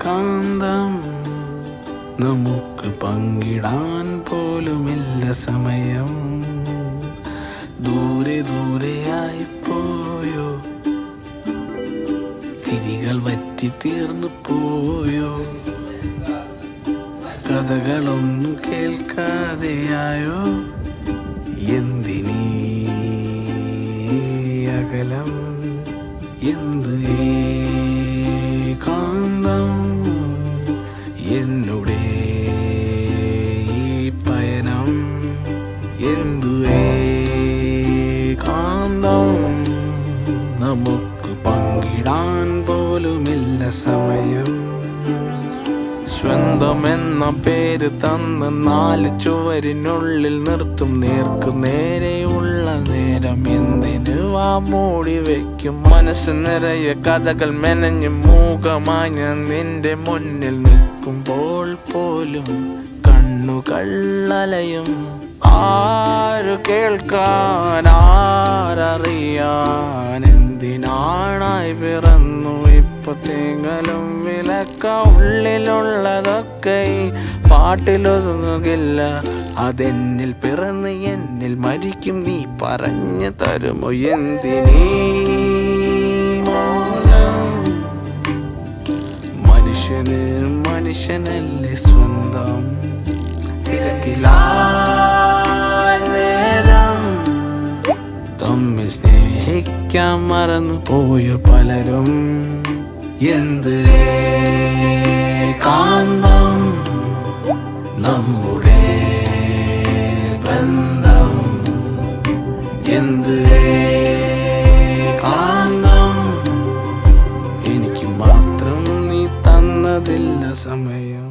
കാന്തം നമുക്ക് പങ്കിടാൻ പോലുമില്ല സമയം. ദൂരെ ദൂരെയായി പോയോ, ചിരികൾ വറ്റി തീർന്നു പോയോ, കഥകളൊന്നും കേൾക്കാതെയായോ, എന്തിനീ അകലം, എന്ത് കാന്തം എന്നുടെ ഈ പയനം, എന്തു കാന്തം നമുക്ക് പങ്കിടാൻ പോലുമില്ല സമയം. സ്വന്തമെന്ന പേര് തന്ന് 4 ചുവരിനുള്ളിൽ നിർത്തും. നേർക്കു നേരെയുള്ള നേരം എന്തിന് വാ മൂടി വയ്ക്കും. മനസ്സ് നിറയെ കഥകൾ മെനഞ്ഞ് മൂകമായി ഞാൻ നിന്റെ മുന്നിൽ നിൽക്കുമ്പോൾ പോലും കണ്ണുകൾ അലയും. ആര് കേൾക്കാൻ, ആരറിയാൻ, എന്തിനാണായി പിറന്നു ഇപ്പൊ തേങ്ങലും വിലക്ക. ഉള്ളിലുള്ളതൊക്കെ ഈ പാട്ടിലൊതുങ്ങുകില്ല. അതെന്നിൽ പിറന്ന് എന്നിൽ മരിക്കും. നീ പറഞ്ഞു തരുമോ എന്തിനീ മൗനം? മനുഷ്യന് മനുഷ്യനല്ലേ സ്വന്തം. നേരം തമ്മിൽ സ്നേഹിക്കാൻ മറന്നു പോയ പലരും. എന്ത് കാന്തം നമ്മുടെ ബന്ധം, എന്ത് കാന്തം എനിക്ക് മാത്രം നീ തന്നതില്ല സമയം.